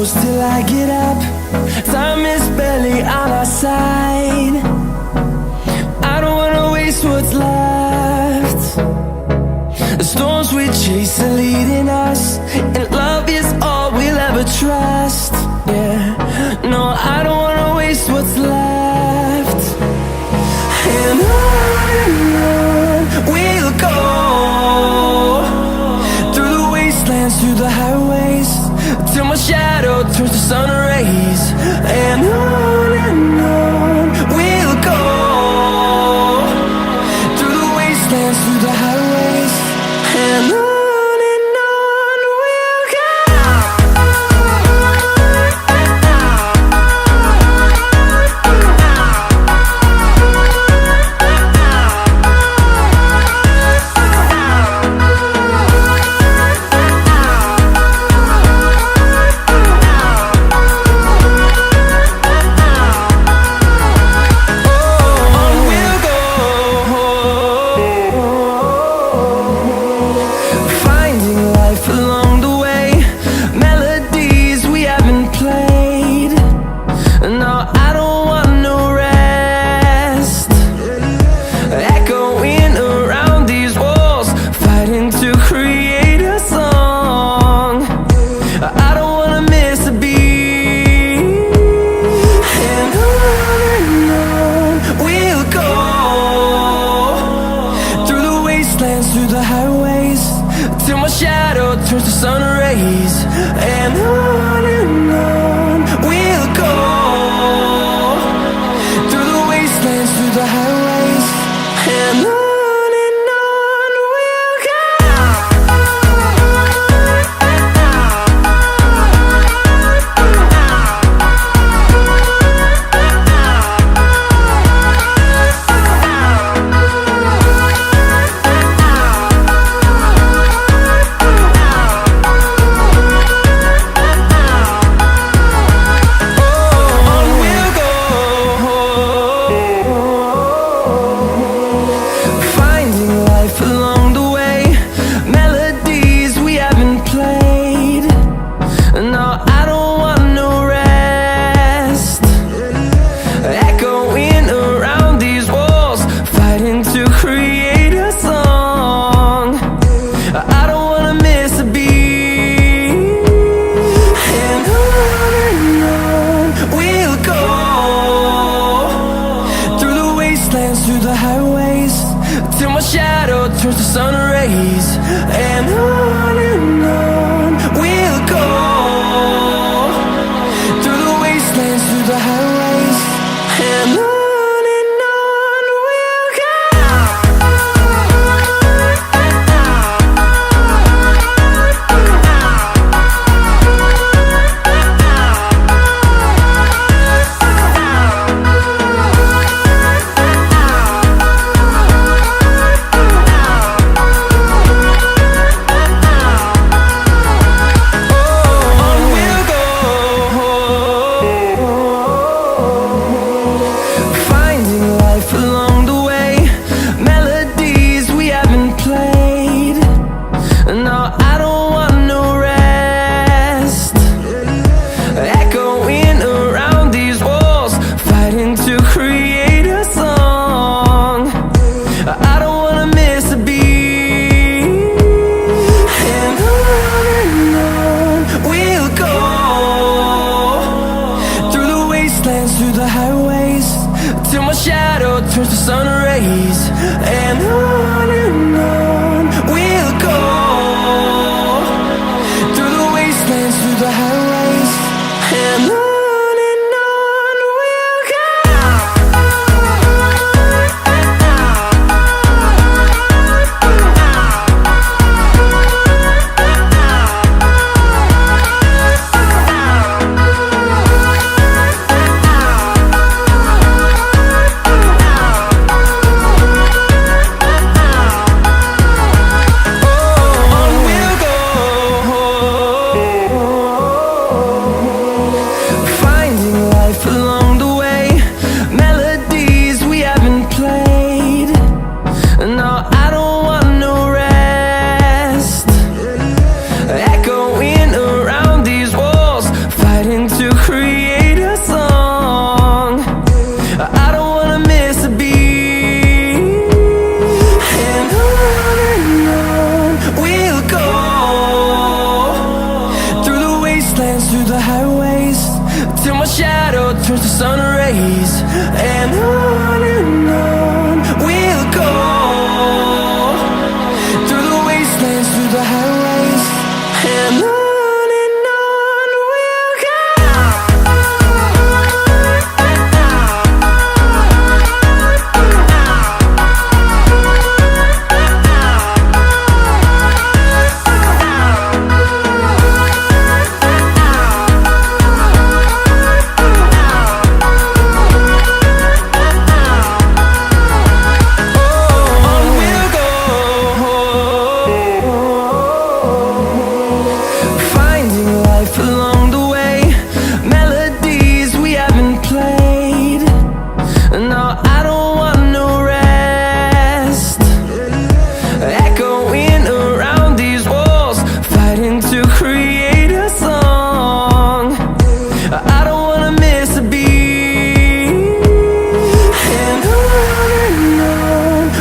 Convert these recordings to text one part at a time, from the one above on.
close till I get up. Time is barely on our side. I don't wanna waste what's left. The storms we chase are leading us, and love is all we'll ever trust. Yeah, no, I don't wanna waste what's left. And on we'll go, through the wastelands, through the highways, till my shadow turns to sun rays. And on we'll go, through the wastelands, through the highways, and on we'll go. Through the highways, till my shadow turns to sun rays. And on we'll go, through the wastelands, through the highways, and on we'll go. Through the highways, till my shadow turns to sun rays. And on we'll go, through the wastelands, through the highways, and on we'll go. Through the highways, till my shadow turns to sun rays. And on we'll go, through the wastelands, through the highways, and on we'll go. turns to sun rays, and on we'll go, through the wastelands, through the highways, and on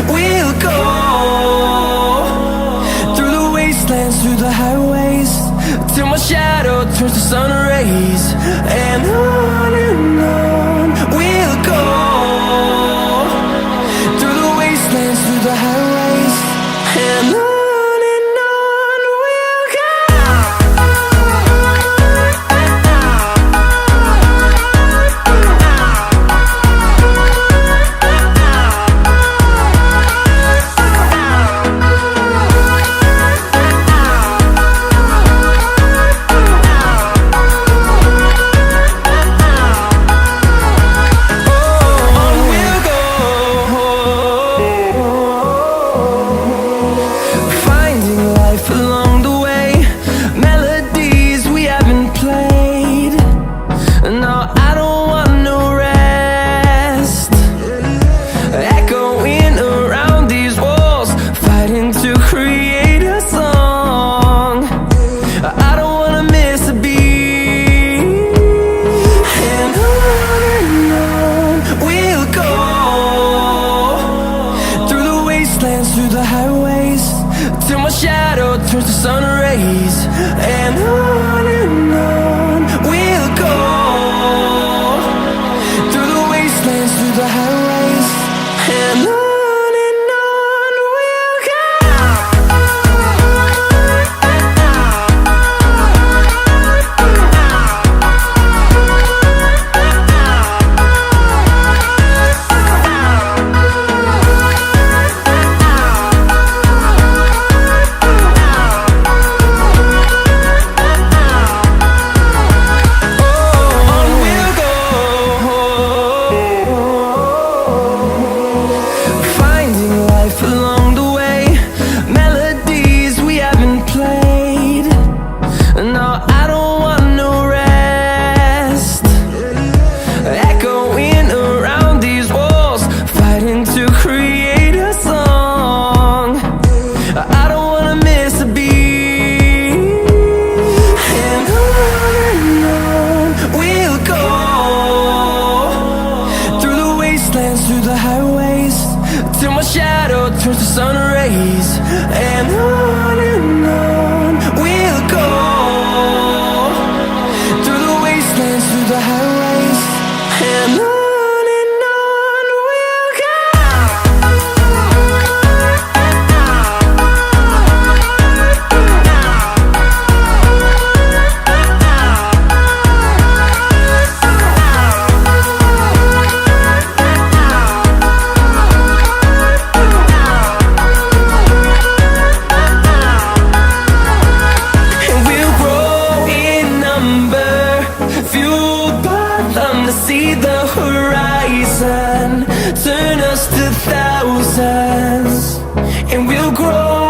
we'll go. Through the highways, till my shadow turns to sun rays, and on we'll go, through the wastelands, through the highways, and on. Through the highways, till my shadow turns to sun rays, and on we'll go, through the wastelands, through the highways, and on. Through the highways, till my shadow turns to sun rays, and on we'll go, through the wastelands, through the highways, and on. See the horizon turn us to thousands, and we'll grow